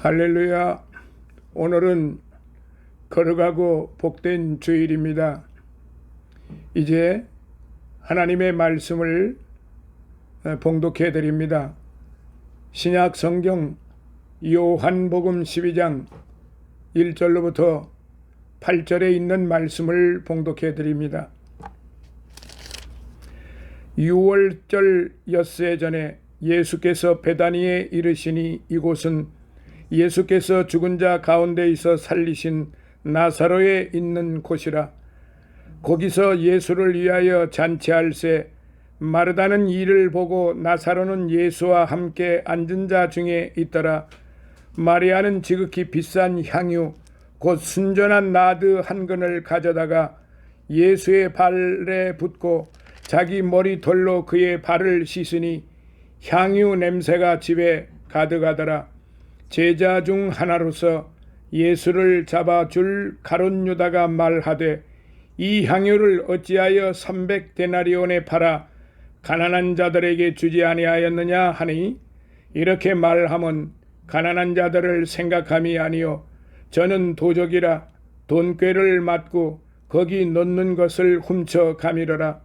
할렐루야. 오늘은 걸어가고 복된 주일입니다. 이제 하나님의 말씀을 봉독해 드립니다. 신약 성경 요한복음 12장 1절로부터 8절에 있는 말씀을 봉독해 드립니다. 6월절 엿새 전에 예수께서 베다니에 이르시니 이곳은 예수께서 죽은 자 가운데 있어 살리신 나사로에 있는 곳이라. 거기서 예수를 위하여 잔치할새 마르다는 이를 보고 나사로는 예수와 함께 앉은 자 중에 있더라. 마리아는 지극히 비싼 향유 곧 순전한 나드 한 근을 가져다가 예수의 발에 붓고 자기 머리털로 그의 발을 씻으니 향유 냄새가 집에 가득하더라. 제자 중 하나로서 예수를 잡아줄 가룟 유다가 말하되 이 향유를 어찌하여 300데나리온에 팔아 가난한 자들에게 주지 아니하였느냐 하니, 이렇게 말하면 가난한 자들을 생각함이 아니요 저는 도적이라 돈꾀를 맞고 거기 넣는 것을 훔쳐 가미러라.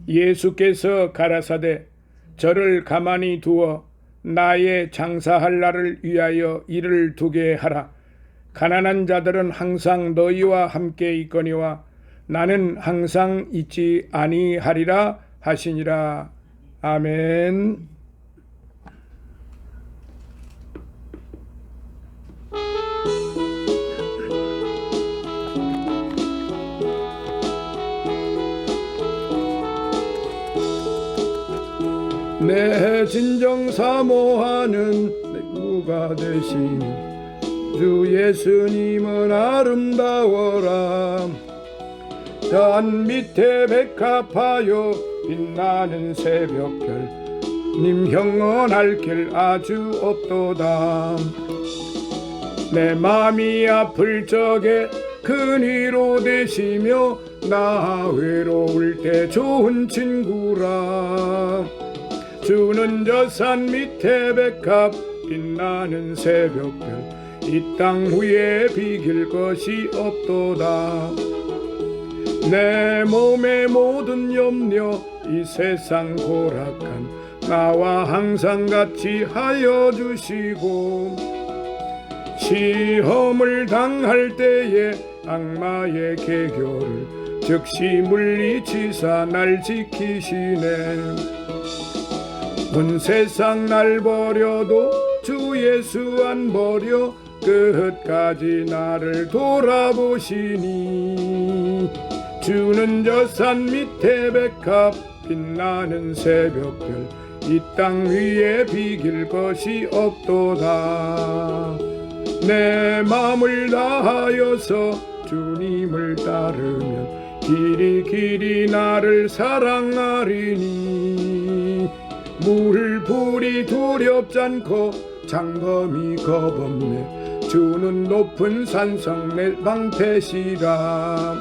예수께서 가라사대 저를 가만히 두어 나의 장사할 날을 위하여 일을 두게 하라. 가난한 자들은 항상 너희와 함께 있거니와 나는 항상 있지 아니하리라 하시니라. 아멘. 내 진정 사모하는 내 구가 되신 주 예수님은 아름다워라. 산 밑에 백합하여 빛나는 새벽별 님 형언할 길 아주 없도다. 내 맘이 아플 적에 근위로 되시며 나 외로울 때 좋은 친구라. 주는 저 산 밑에 백합 빛나는 새벽별 이 땅 위에 비길 것이 없도다. 내 몸의 모든 염려 이 세상 고락한 나와 항상 같이 하여 주시고, 시험을 당할 때에 악마의 계교를 즉시 물리치사 날 지키시네. 온 세상 날 버려도 주 예수 안 버려 끝까지 나를 돌아보시니, 주는 저 산 밑에 백합 빛나는 새벽별 이 땅 위에 비길 것이 없도다. 내 마음을 다하여서 주님을 따르면 길이 나를 사랑하리니, 물불이 두렵지 않고 장검이 겁없네. 주는 높은 산성 내 방패시라.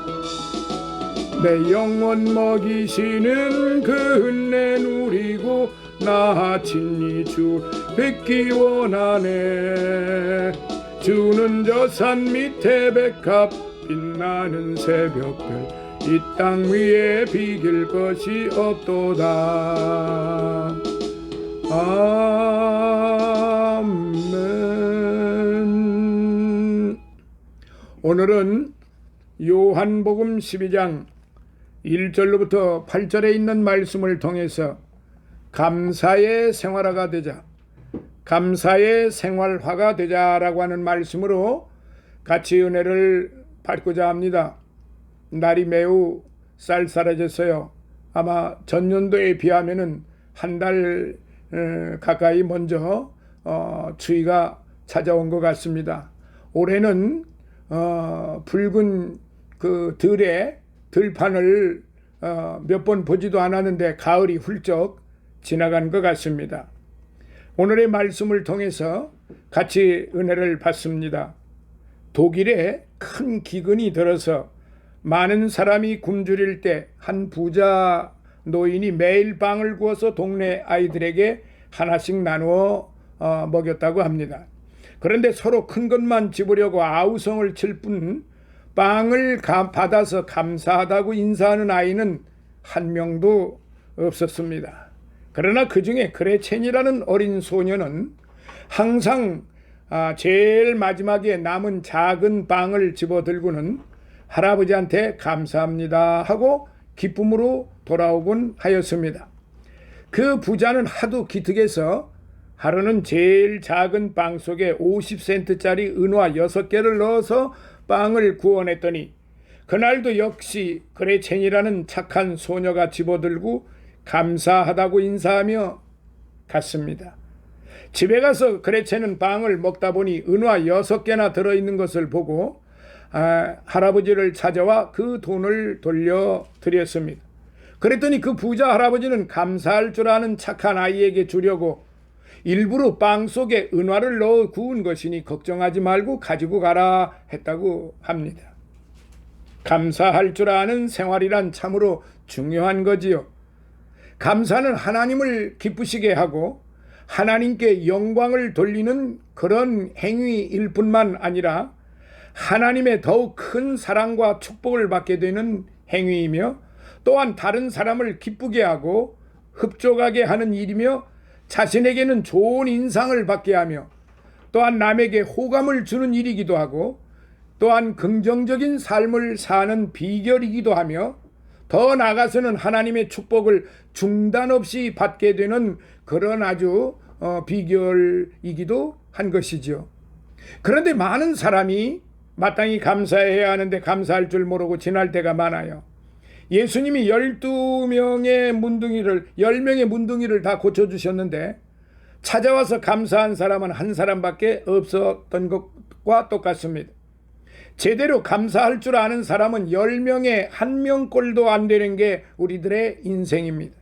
내 영혼 먹이시는 그 은혜 누리고 나 친히 주 뵙기 원하네. 주는 저 산 밑에 백합 빛나는 새벽별 이 땅 위에 비길 것이 없도다. 아멘. 오늘은 요한복음 12장 1절로부터 8절에 있는 말씀을 통해서 감사의 생활화가 되자, 감사의 생활화가 되자라고 하는 말씀으로 같이 은혜를 받고자 합니다. 날이 매우 쌀쌀해졌어요. 아마 전년도에 비하면은 한 달 가까이 먼저 추위가 찾아온 것 같습니다. 올해는 붉은 그 들판을 몇 번 보지도 않았는데 가을이 훌쩍 지나간 것 같습니다. 오늘의 말씀을 통해서 같이 은혜를 받습니다. 독일에 큰 기근이 들어서 많은 사람이 굶주릴 때 한 부자 노인이 매일 빵을 구워서 동네 아이들에게 하나씩 나누어 먹였다고 합니다. 그런데 서로 큰 것만 집으려고 아우성을 칠 뿐 빵을 받아서 감사하다고 인사하는 아이는 한 명도 없었습니다. 그러나 그 중에 그레첸이라는 어린 소녀는 항상 제일 마지막에 남은 작은 빵을 집어들고는 할아버지한테 감사합니다 하고 기쁨으로 돌아오곤 하였습니다. 그 부자는 하도 기특해서 하루는 제일 작은 빵 속에 50센트짜리 은화 6개를 넣어서 빵을 구워냈더니 그날도 역시 그레첸이라는 착한 소녀가 집어들고 감사하다고 인사하며 갔습니다. 집에 가서 그레첸은 빵을 먹다 보니 은화 6개나 들어있는 것을 보고 할아버지를 찾아와 그 돈을 돌려드렸습니다. 그랬더니 그 부자 할아버지는 감사할 줄 아는 착한 아이에게 주려고 일부러 빵 속에 은화를 넣어 구운 것이니 걱정하지 말고 가지고 가라 했다고 합니다. 감사할 줄 아는 생활이란 참으로 중요한 거지요. 감사는 하나님을 기쁘시게 하고 하나님께 영광을 돌리는 그런 행위일 뿐만 아니라 하나님의 더욱 큰 사랑과 축복을 받게 되는 행위이며 또한 다른 사람을 기쁘게 하고 흡족하게 하는 일이며 자신에게는 좋은 인상을 받게 하며 또한 남에게 호감을 주는 일이기도 하고 또한 긍정적인 삶을 사는 비결이기도 하며 더 나아가서는 하나님의 축복을 중단 없이 받게 되는 그런 아주 비결이기도 한 것이죠. 그런데 많은 사람이 마땅히 감사해야 하는데 감사할 줄 모르고 지날 때가 많아요. 예수님이 10명의 문둥이를 다 고쳐주셨는데 찾아와서 감사한 사람은 한 사람밖에 없었던 것과 똑같습니다. 제대로 감사할 줄 아는 사람은 10명에 1명꼴도 안 되는 게 우리들의 인생입니다.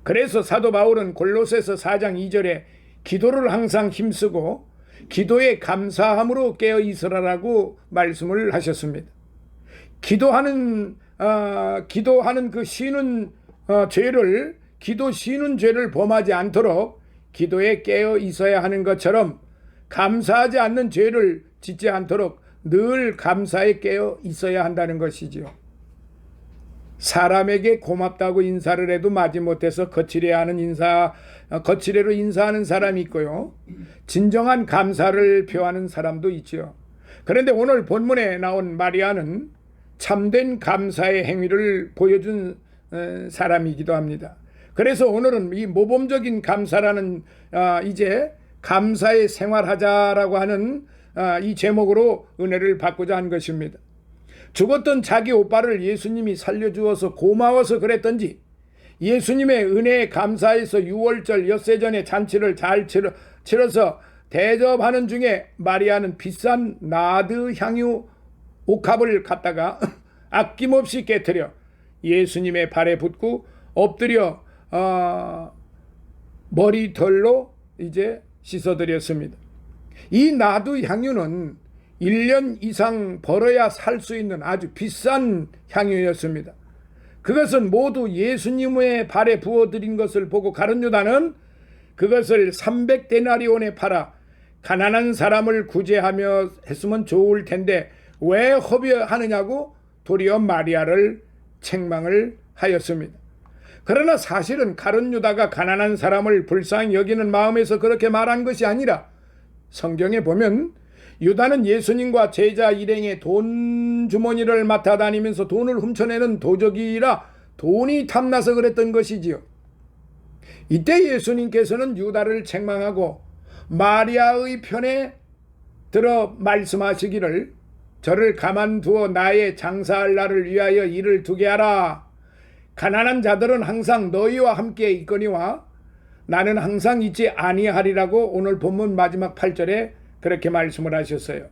그래서 사도 바울은 골로새서 4장 2절에 기도를 항상 힘쓰고 기도에 감사함으로 깨어 있으라라고 말씀을 하셨습니다. 기도하는 그 쉬는 죄를 범하지 않도록 기도에 깨어 있어야 하는 것처럼 감사하지 않는 죄를 짓지 않도록 늘 감사에 깨어 있어야 한다는 것이지요. 사람에게 고맙다고 인사를 해도 마지못해서 거칠애로 인사하는 사람이 있고요. 진정한 감사를 표하는 사람도 있죠. 그런데 오늘 본문에 나온 마리아는 참된 감사의 행위를 보여준 사람이기도 합니다. 그래서 오늘은 이 모범적인 감사라는 이제 감사의 생활하자라고 하는 이 제목으로 은혜를 받고자 한 것입니다. 죽었던 자기 오빠를 예수님이 살려주어서 고마워서 그랬던지 예수님의 은혜에 감사해서 6월절 엿새전에 잔치를 잘 치러서 대접하는 중에 마리아는 비싼 나드 향유 옥합을 갖다가 아낌없이 깨트려 예수님의 발에 붓고 엎드려 머리털로 이제 씻어드렸습니다. 이 나드 향유는 1년 이상 벌어야 살 수 있는 아주 비싼 향유였습니다. 그것은 모두 예수님의 발에 부어드린 것을 보고 가룟 유다는 그것을 300데나리온에 팔아 가난한 사람을 구제하며 했으면 좋을 텐데 왜 허비하느냐고 도리어 마리아를 책망을 하였습니다. 그러나 사실은 가룟 유다가 가난한 사람을 불쌍히 여기는 마음에서 그렇게 말한 것이 아니라 성경에 보면 유다는 예수님과 제자 일행의 돈 주머니를 맡아 다니면서 돈을 훔쳐내는 도적이라 돈이 탐나서 그랬던 것이지요. 이때 예수님께서는 유다를 책망하고 마리아의 편에 들어 말씀하시기를 저를 가만두어 나의 장사할 날을 위하여 일을 두게 하라. 가난한 자들은 항상 너희와 함께 있거니와 나는 항상 있지 아니하리라고 오늘 본문 마지막 8절에 그렇게 말씀을 하셨어요.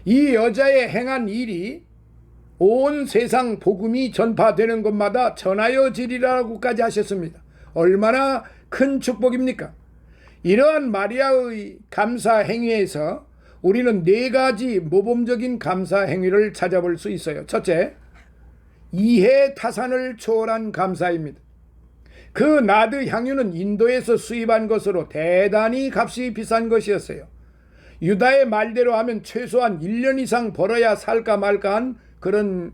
이 여자의 행한 일이 온 세상 복음이 전파되는 곳마다 전하여지리라고까지 하셨습니다. 얼마나 큰 축복입니까? 이러한 마리아의 감사 행위에서 우리는 4가지 모범적인 감사 행위를 찾아볼 수 있어요. 첫째, 이해 타산을 초월한 감사입니다. 그 나드 향유는 인도에서 수입한 것으로 대단히 값이 비싼 것이었어요. 유다의 말대로 하면 최소한 1년 이상 벌어야 살까 말까한 그런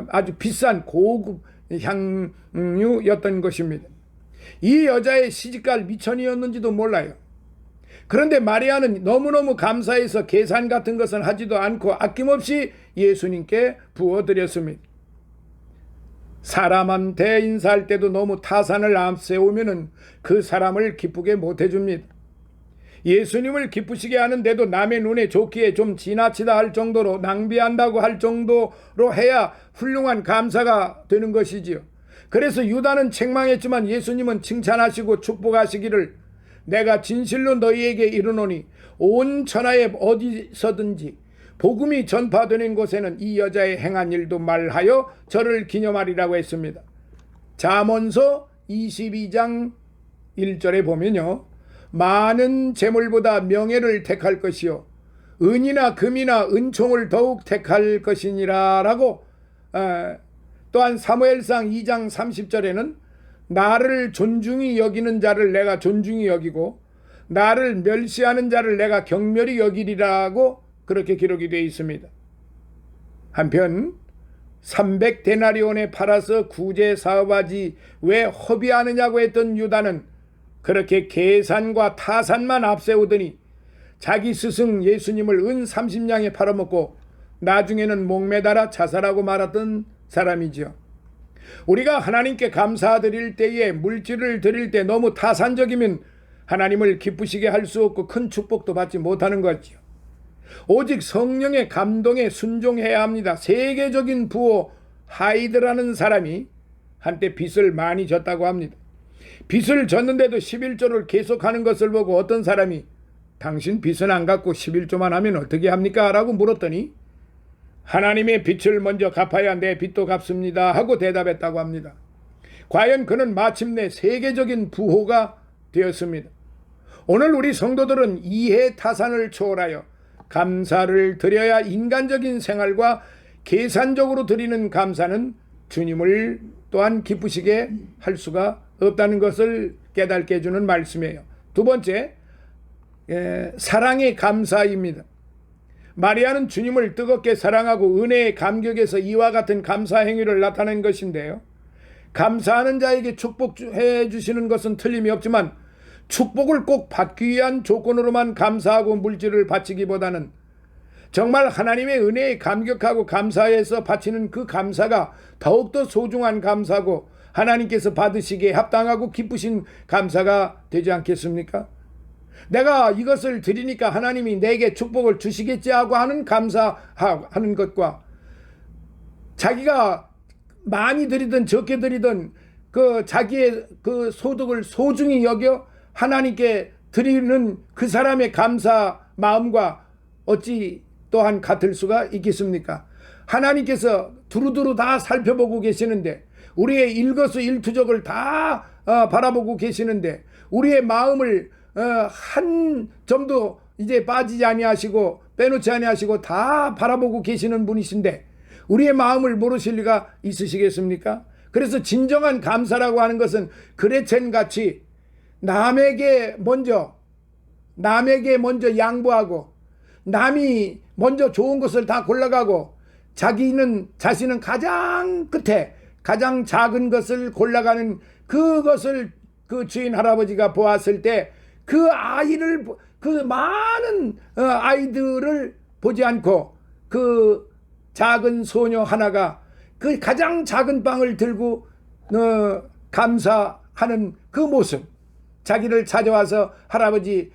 아주 비싼 고급 향유였던 것입니다. 이 여자의 시집갈 미천이었는지도 몰라요. 그런데 마리아는 너무너무 감사해서 계산 같은 것은 하지도 않고 아낌없이 예수님께 부어드렸습니다. 사람한테 인사할 때도 너무 타산을 앞세우면 그 사람을 기쁘게 못해줍니다. 예수님을 기쁘시게 하는데도 남의 눈에 좋기에 좀 지나치다 할 정도로 낭비한다고 할 정도로 해야 훌륭한 감사가 되는 것이지요. 그래서 유다는 책망했지만 예수님은 칭찬하시고 축복하시기를 내가 진실로 너희에게 이르노니 온 천하에 어디서든지 복음이 전파되는 곳에는 이 여자의 행한 일도 말하여 저를 기념하리라고 했습니다. 잠언서 22장 1절에 보면요. 많은 재물보다 명예를 택할 것이요 은이나 금이나 은총을 더욱 택할 것이니라 라고 또한 사무엘상 2장 30절에는 나를 존중히 여기는 자를 내가 존중히 여기고 나를 멸시하는 자를 내가 경멸히 여기리라고 그렇게 기록이 되어 있습니다. 한편 300데나리온에 팔아서 구제 사업하지 왜 허비하느냐고 했던 유다는 그렇게 계산과 타산만 앞세우더니 자기 스승 예수님을 은 30냥에 팔아먹고 나중에는 목매달아 자살하고 말았던 사람이죠. 우리가 하나님께 감사드릴 때에 물질을 드릴 때 너무 타산적이면 하나님을 기쁘시게 할 수 없고 큰 축복도 받지 못하는 거죠. 오직 성령의 감동에 순종해야 합니다. 세계적인 부호 하이드라는 사람이 한때 빚을 많이 졌다고 합니다. 빚을 졌는데도 11조를 계속하는 것을 보고 어떤 사람이 당신 빚은 안 갚고 11조만 하면 어떻게 합니까? 라고 물었더니 하나님의 빚을 먼저 갚아야 내 빚도 갚습니다 하고 대답했다고 합니다. 과연 그는 마침내 세계적인 부호가 되었습니다. 오늘 우리 성도들은 이해 타산을 초월하여 감사를 드려야 인간적인 생활과 계산적으로 드리는 감사는 주님을 또한 기쁘시게 할 수가 없다는 것을 깨닫게 해주는 말씀이에요. 두 번째, 사랑의 감사입니다. 마리아는 주님을 뜨겁게 사랑하고 은혜의 감격에서 이와 같은 감사 행위를 나타낸 것인데요. 감사하는 자에게 축복해 주시는 것은 틀림이 없지만 축복을 꼭 받기 위한 조건으로만 감사하고 물질을 바치기보다는 정말 하나님의 은혜에 감격하고 감사해서 바치는 그 감사가 더욱더 소중한 감사고 하나님께서 받으시기에 합당하고 기쁘신 감사가 되지 않겠습니까? 내가 이것을 드리니까 하나님이 내게 축복을 주시겠지 하고 하는 감사하는 것과 자기가 많이 드리든 적게 드리든 그 자기의 그 소득을 소중히 여겨 하나님께 드리는 그 사람의 감사 마음과 어찌 또한 같을 수가 있겠습니까? 하나님께서 두루두루 다 살펴보고 계시는데 우리의 일거수일투족을 다 바라보고 계시는데 우리의 마음을 한 점도 이제 빠지지 아니하시고 빼놓지 아니하시고 다 바라보고 계시는 분이신데 우리의 마음을 모르실 리가 있으시겠습니까? 그래서 진정한 감사라고 하는 것은 그레첸 같이 남에게 먼저 양보하고 남이 먼저 좋은 것을 다 골라가고 자신은 가장 끝에 가장 작은 것을 골라가는 그것을 그 주인 할아버지가 보았을 때 그 아이를 그 많은 아이들을 보지 않고 그 작은 소녀 하나가 그 가장 작은 빵을 들고 감사하는 그 모습, 자기를 찾아와서 할아버지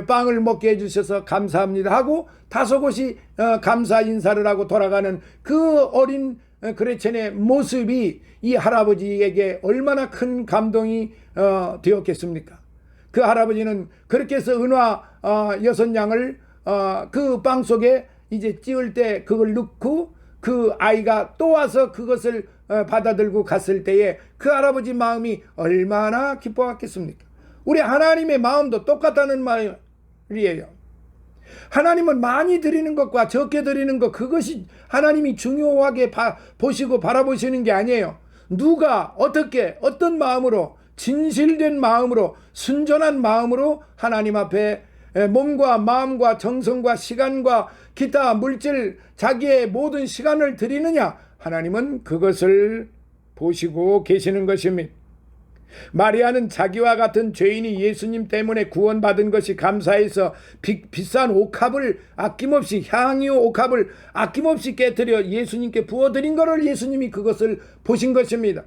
빵을 먹게 해주셔서 감사합니다 하고 다소곳이 감사 인사를 하고 돌아가는 그 어린 그레첸의 모습이 이 할아버지에게 얼마나 큰 감동이 되었겠습니까? 그 할아버지는 그렇게 해서 은화 6양을 그 빵 속에 이제 찌을 때 그걸 넣고 그 아이가 또 와서 그것을 받아들고 갔을 때에 그 할아버지 마음이 얼마나 기뻐했겠습니까? 우리 하나님의 마음도 똑같다는 말이에요. 하나님은 많이 드리는 것과 적게 드리는 것, 그것이 하나님이 중요하게 보시고 바라보시는 게 아니에요. 누가 어떻게 어떤 마음으로 진실된 마음으로 순전한 마음으로 하나님 앞에 몸과 마음과 정성과 시간과 기타 물질 자기의 모든 시간을 드리느냐, 하나님은 그것을 보시고 계시는 것입니다. 마리아는 자기와 같은 죄인이 예수님 때문에 구원받은 것이 감사해서 비싼 옥합을 아낌없이, 향유 옥합을 아낌없이 깨뜨려 예수님께 부어드린 것을 예수님이 그것을 보신 것입니다.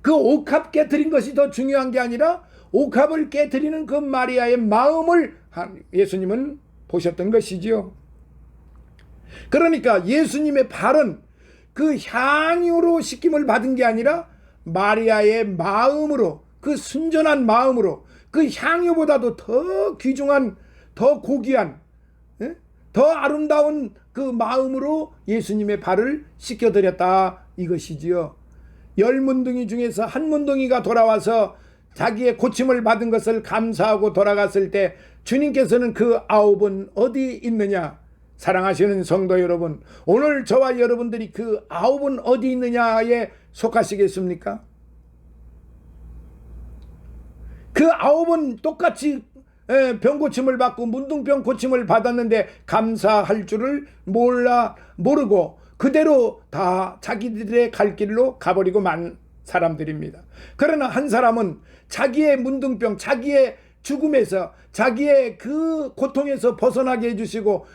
그 옥합 깨뜨린 것이 더 중요한 게 아니라 옥합을 깨뜨리는 그 마리아의 마음을 예수님은 보셨던 것이지요. 그러니까 예수님의 발은 그 향유로 씻김을 받은 게 아니라 마리아의 마음으로, 그 순전한 마음으로, 그 향유보다도 더 귀중한, 더 고귀한, 더 아름다운 그 마음으로 예수님의 발을 씻겨드렸다, 이것이지요. 10문둥이 중에서 한 문둥이가 돌아와서 자기의 고침을 받은 것을 감사하고 돌아갔을 때 주님께서는 그 9은 어디 있느냐? 사랑하시는 성도 여러분, 오늘 저와 여러분들이 그 9은 어디 있느냐에 속하시겠습니까? 그 9은 똑같이 병고침을 받고 문둥병 고침을 받았는데 감사할 줄을 모르고 그대로 다 자기들의 갈 길로 가버리고 만 사람들입니다. 그러나 한 사람은 자기의 문둥병, 자기의 죽음에서, 자기의 그 고통에서 벗어나게 해주시고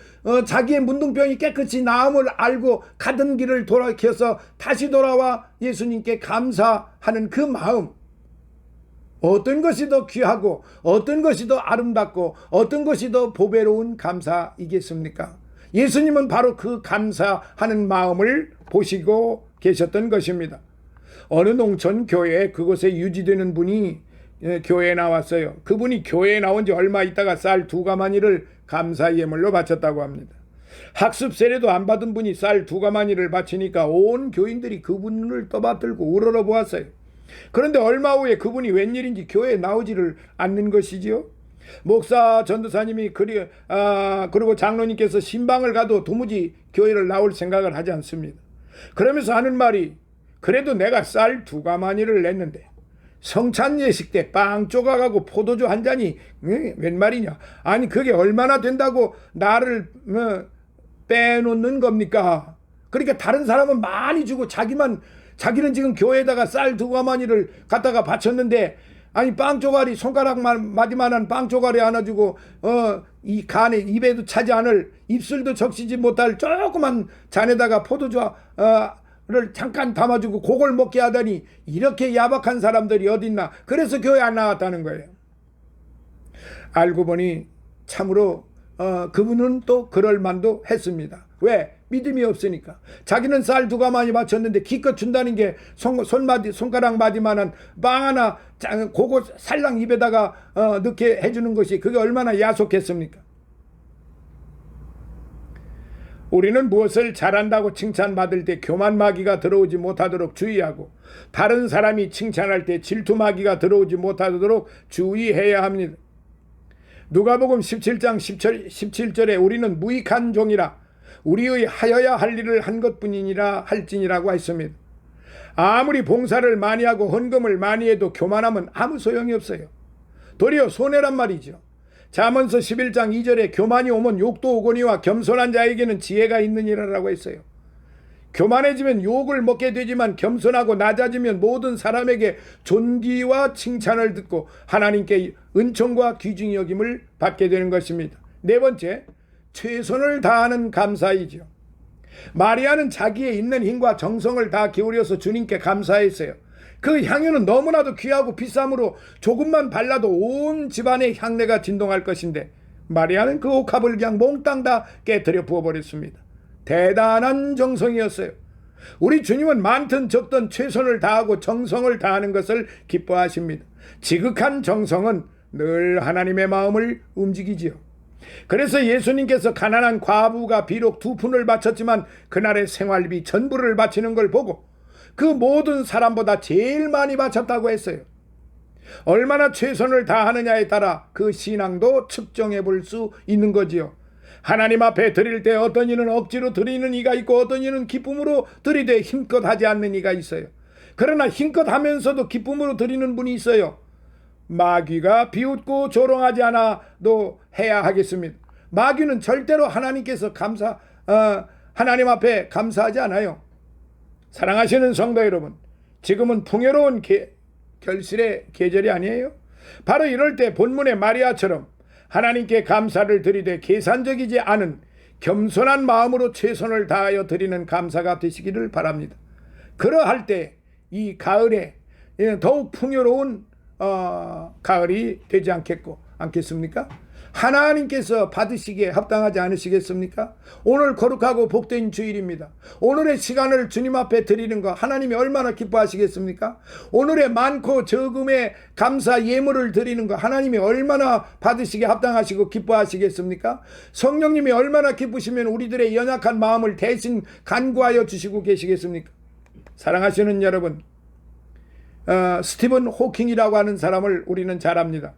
자기의 문둥병이 깨끗이 나음을 알고 가던 길을 돌이켜서 다시 돌아와 예수님께 감사하는 그 마음, 어떤 것이 더 귀하고 어떤 것이 더 아름답고 어떤 것이 더 보배로운 감사이겠습니까? 예수님은 바로 그 감사하는 마음을 보시고 계셨던 것입니다. 어느 농촌 교회에 그곳에 유지되는 분이 교회에 나왔어요. 그분이 교회에 나온 지 얼마 있다가 쌀 2가마니를 감사 예물로 바쳤다고 합니다. 학습 세례도 안 받은 분이 쌀 2가마니를 바치니까 온 교인들이 그분을 떠받들고 우러러 보았어요. 그런데 얼마 후에 그분이 웬일인지 교회에 나오지를 않는 것이지요. 목사, 전도사님이 그리고 장로님께서 신방을 가도 도무지 교회를 나올 생각을 하지 않습니다. 그러면서 하는 말이, 그래도 내가 쌀 2가마니를 냈는데 성찬 예식 때 빵 조각하고 포도주 한 잔이 웬 말이냐? 아니 그게 얼마나 된다고 나를 빼놓는 겁니까? 그러니까 다른 사람은 많이 주고 자기는 지금 교회에다가 쌀 2가마니를 갖다가 바쳤는데, 아니 빵 조각이 손가락 마디만한 빵 조각이 하나 주고 이 간에 입에도 차지 않을, 입술도 적시지 못할 조그만 잔에다가 포도주를 잠깐 담아주고 그걸 먹게 하다니, 이렇게 야박한 사람들이 어딨나. 그래서 교회 안 나왔다는 거예요. 알고 보니 참으로 그분은 또 그럴 만도 했습니다. 왜? 믿음이 없으니까. 자기는 쌀 2가마니 바쳤는데 기껏 준다는 게 손가락 마디만한 빵 하나 그거 살랑 입에다가 넣게 해주는 것이 그게 얼마나 야속했습니까? 우리는 무엇을 잘한다고 칭찬받을 때 교만마귀가 들어오지 못하도록 주의하고, 다른 사람이 칭찬할 때 질투마귀가 들어오지 못하도록 주의해야 합니다. 누가복음 17장 17절에 우리는 무익한 종이라 우리의 하여야 할 일을 한 것뿐이니라 할지니라고 했습니다. 아무리 봉사를 많이 하고 헌금을 많이 해도 교만하면 아무 소용이 없어요. 도리어 손해란 말이죠. 잠언서 11장 2절에 교만이 오면 욕도 오거니와 겸손한 자에게는 지혜가 있느니라라고 했어요. 교만해지면 욕을 먹게 되지만 겸손하고 낮아지면 모든 사람에게 존귀와 칭찬을 듣고 하나님께 은총과 귀중히 여김을 받게 되는 것입니다. 네 번째, 최선을 다하는 감사이죠. 마리아는 자기의 있는 힘과 정성을 다 기울여서 주님께 감사했어요. 그 향유는 너무나도 귀하고 비싸므로 조금만 발라도 온 집안의 향내가 진동할 것인데 마리아는 그 옥합을 그냥 몽땅 다 깨뜨려 부어버렸습니다. 대단한 정성이었어요. 우리 주님은 많든 적든 최선을 다하고 정성을 다하는 것을 기뻐하십니다. 지극한 정성은 늘 하나님의 마음을 움직이지요. 그래서 예수님께서 가난한 과부가 비록 2푼을 바쳤지만 그날의 생활비 전부를 바치는 걸 보고 그 모든 사람보다 제일 많이 바쳤다고 했어요. 얼마나 최선을 다하느냐에 따라 그 신앙도 측정해 볼 수 있는 거지요. 하나님 앞에 드릴 때 어떤 이는 억지로 드리는 이가 있고 어떤 이는 기쁨으로 드리되 힘껏 하지 않는 이가 있어요. 그러나 힘껏 하면서도 기쁨으로 드리는 분이 있어요. 마귀가 비웃고 조롱하지 않아도 해야 하겠습니다. 마귀는 절대로 하나님께서 하나님 앞에 감사하지 않아요. 사랑하시는 성도 여러분, 지금은 풍요로운 결실의 계절이 아니에요. 바로 이럴 때 본문의 마리아처럼 하나님께 감사를 드리되 계산적이지 않은 겸손한 마음으로 최선을 다하여 드리는 감사가 되시기를 바랍니다. 그러할 때 이 가을에 더욱 풍요로운 가을이 되지 않겠습니까? 하나님께서 받으시기에 합당하지 않으시겠습니까? 오늘 거룩하고 복된 주일입니다. 오늘의 시간을 주님 앞에 드리는 거 하나님이 얼마나 기뻐하시겠습니까? 오늘의 많고 적음의 감사 예물을 드리는 거 하나님이 얼마나 받으시기에 합당하시고 기뻐하시겠습니까? 성령님이 얼마나 기쁘시면 우리들의 연약한 마음을 대신 간구하여 주시고 계시겠습니까? 사랑하시는 여러분, 스티븐 호킹이라고 하는 사람을 우리는 잘 압니다.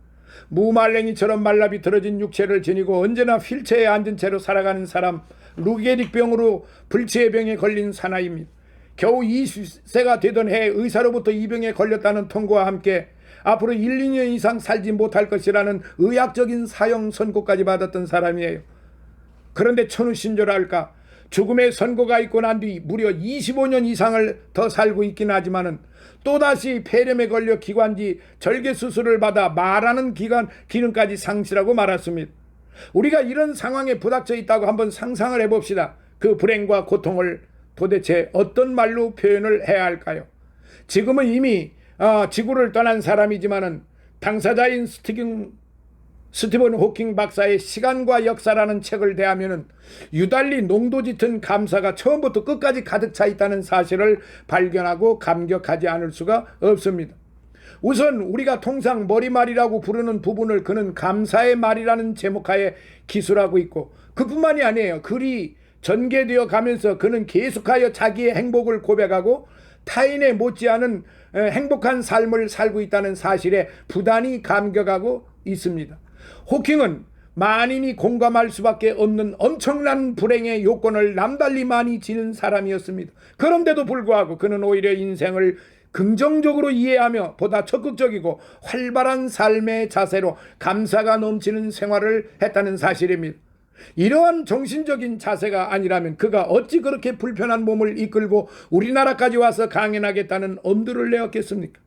무말랭이처럼 말라 비틀어진 육체를 지니고 언제나 휠체어에 앉은 채로 살아가는 사람, 루게릭병으로 불치의 병에 걸린 사나이입니다. 겨우 20세가 되던 해에 의사로부터 이 병에 걸렸다는 통보와 함께 앞으로 1, 2년 이상 살지 못할 것이라는 의학적인 사형 선고까지 받았던 사람이에요. 그런데 천우신조랄까, 죽음의 선고가 있고 난 뒤 무려 25년 이상을 더 살고 있긴 하지만은 또다시 폐렴에 걸려 기관지 절개 수술을 받아 말하는 기능까지 상실하고 말았습니다. 우리가 이런 상황에 부닥쳐 있다고 한번 상상을 해봅시다. 그 불행과 고통을 도대체 어떤 말로 표현을 해야 할까요? 지금은 이미 지구를 떠난 사람이지만은 당사자인 스티븐 호킹 박사의 시간과 역사라는 책을 대하면은 유달리 농도 짙은 감사가 처음부터 끝까지 가득 차 있다는 사실을 발견하고 감격하지 않을 수가 없습니다. 우선 우리가 통상 머리말이라고 부르는 부분을 그는 감사의 말이라는 제목하에 기술하고 있고, 그뿐만이 아니에요. 글이 전개되어 가면서 그는 계속하여 자기의 행복을 고백하고 타인에 못지않은 행복한 삶을 살고 있다는 사실에 부단히 감격하고 있습니다. 호킹은 만인이 공감할 수밖에 없는 엄청난 불행의 요건을 남달리 많이 지닌 사람이었습니다. 그런데도 불구하고 그는 오히려 인생을 긍정적으로 이해하며 보다 적극적이고 활발한 삶의 자세로 감사가 넘치는 생활을 했다는 사실입니다. 이러한 정신적인 자세가 아니라면 그가 어찌 그렇게 불편한 몸을 이끌고 우리나라까지 와서 강연하겠다는 엄두를 내었겠습니까?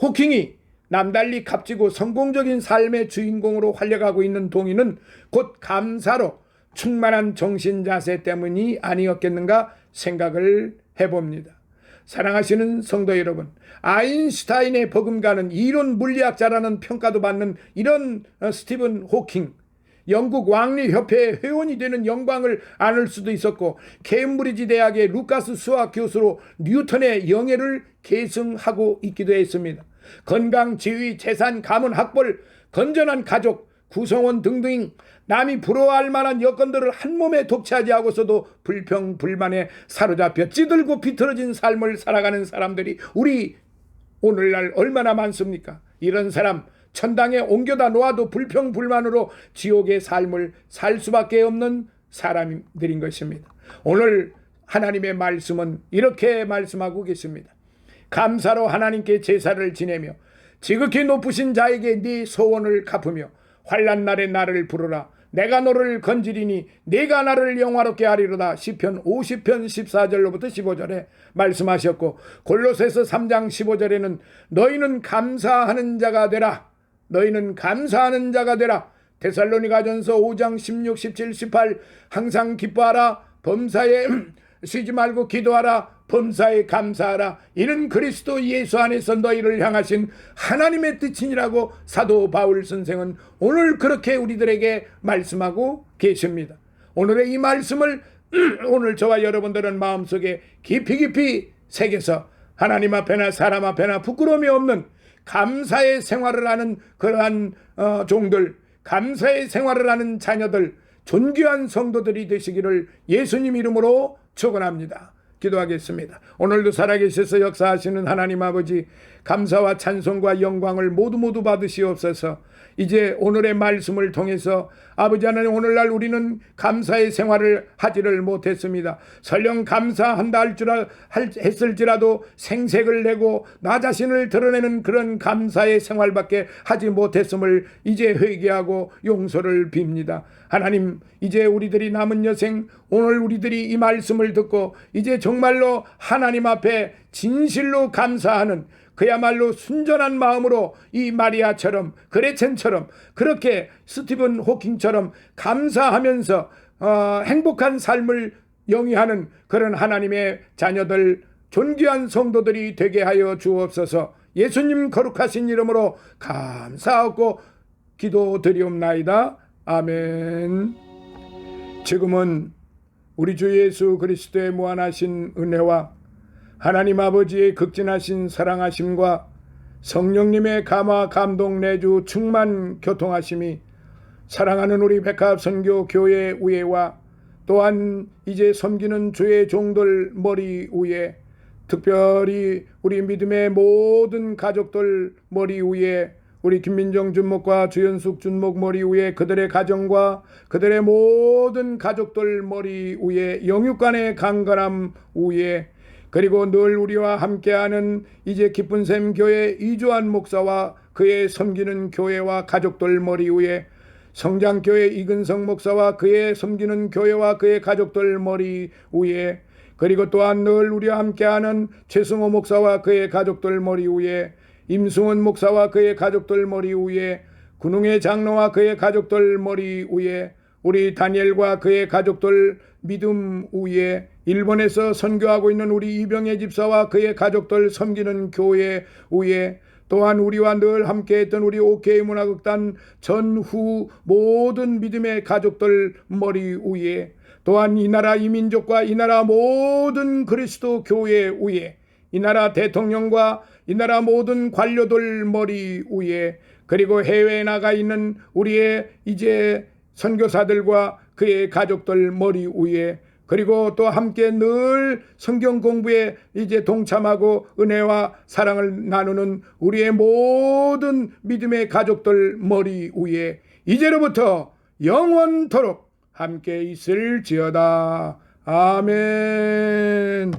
호킹이 남달리 값지고 성공적인 삶의 주인공으로 활약하고 있는 동의는 곧 감사로 충만한 정신 자세 때문이 아니었겠는가 생각을 해봅니다. 사랑하시는 성도 여러분, 아인슈타인의 버금가는 이론 물리학자라는 평가도 받는 이런 스티븐 호킹, 영국 왕립협회의 회원이 되는 영광을 안을 수도 있었고, 케임브리지 대학의 루카스 수학 교수로 뉴턴의 영예를 계승하고 있기도 했습니다. 건강, 지위, 재산, 가문, 학벌, 건전한 가족, 구성원 등등 남이 부러워할 만한 여건들을 한 몸에 독차지 하고서도 불평, 불만에 사로잡혀 찌들고 비틀어진 삶을 살아가는 사람들이 우리 오늘날 얼마나 많습니까? 이런 사람 천당에 옮겨다 놓아도 불평, 불만으로 지옥의 삶을 살 수밖에 없는 사람들인 것입니다. 오늘 하나님의 말씀은 이렇게 말씀하고 계십니다. 감사로 하나님께 제사를 지내며 지극히 높으신 자에게 네 소원을 갚으며 환난 날에 나를 부르라. 내가 너를 건지리니 네가 나를 영화롭게 하리로다. 시편 50편 14절로부터 15절에 말씀하셨고, 골로새서 3장 15절에는 너희는 감사하는 자가 되라. 너희는 감사하는 자가 되라. 데살로니가전서 5장 16, 17, 18 항상 기뻐하라. 범사에 쉬지 말고 기도하라. 범사에 감사하라. 이는 그리스도 예수 안에서 너희를 향하신 하나님의 뜻이니라고 사도 바울 선생은 오늘 그렇게 우리들에게 말씀하고 계십니다. 오늘의 이 말씀을 오늘 저와 여러분들은 마음속에 깊이 새겨서 하나님 앞에나 사람 앞에나 부끄러움이 없는 감사의 생활을 하는 그러한 종들, 감사의 생활을 하는 자녀들, 존귀한 성도들이 되시기를 예수님 이름으로 축원합니다. 기도하겠습니다. 오늘도 살아계셔서 역사하시는 하나님 아버지, 감사와 찬송과 영광을 모두 받으시옵소서. 이제 오늘의 말씀을 통해서 아버지 하나님, 오늘날 우리는 감사의 생활을 하지를 못했습니다. 설령 감사한다 했을지라도 생색을 내고 나 자신을 드러내는 그런 감사의 생활밖에 하지 못했음을 이제 회개하고 용서를 빕니다. 하나님, 이제 우리들이 남은 여생, 오늘 우리들이 이 말씀을 듣고 이제 정말로 하나님 앞에 진실로 감사하는, 그야말로 순전한 마음으로 이 마리아처럼, 그레첸처럼, 그렇게 스티븐 호킹처럼 감사하면서 행복한 삶을 영위하는 그런 하나님의 자녀들, 존귀한 성도들이 되게 하여 주옵소서. 예수님 거룩하신 이름으로 감사하고 기도드리옵나이다. 아멘. 지금은 우리 주 예수 그리스도의 무한하신 은혜와 하나님 아버지의 극진하신 사랑하심과 성령님의 감화 감동 내주 충만 교통하심이 사랑하는 우리 백합선교 교회 위에와 또한 이제 섬기는 주의 종들 머리 위에, 특별히 우리 믿음의 모든 가족들 머리 위에, 우리 김민정 준목과 주연숙 준목 머리 위에, 그들의 가정과 그들의 모든 가족들 머리 위에, 영육간의 강건함 위에, 그리고 늘 우리와 함께하는 이제 기쁜샘 교회 이주환 목사와 그의 섬기는 교회와 가족들 머리 위에, 성장교회 이근성 목사와 그의 섬기는 교회와 그의 가족들 머리 위에, 그리고 또한 늘 우리와 함께하는 최승호 목사와 그의 가족들 머리 위에, 임승원 목사와 그의 가족들 머리 위에, 군웅의 장로와 그의 가족들 머리 위에, 우리 다니엘과 그의 가족들 믿음 위에, 일본에서 선교하고 있는 우리 이병혜 집사와 그의 가족들 섬기는 교회 위에, 또한 우리와 늘 함께했던 우리 OK 문화극단 전후 모든 믿음의 가족들 머리 위에, 또한 이 나라 이민족과 이 나라 모든 그리스도 교회 위에, 이 나라 대통령과 이 나라 모든 관료들 머리 위에, 그리고 해외에 나가 있는 우리의 이제 선교사들과 그의 가족들 머리 위에, 그리고 또 함께 늘 성경 공부에 이제 동참하고 은혜와 사랑을 나누는 우리의 모든 믿음의 가족들 머리 위에 이제로부터 영원토록 함께 있을지어다. 아멘.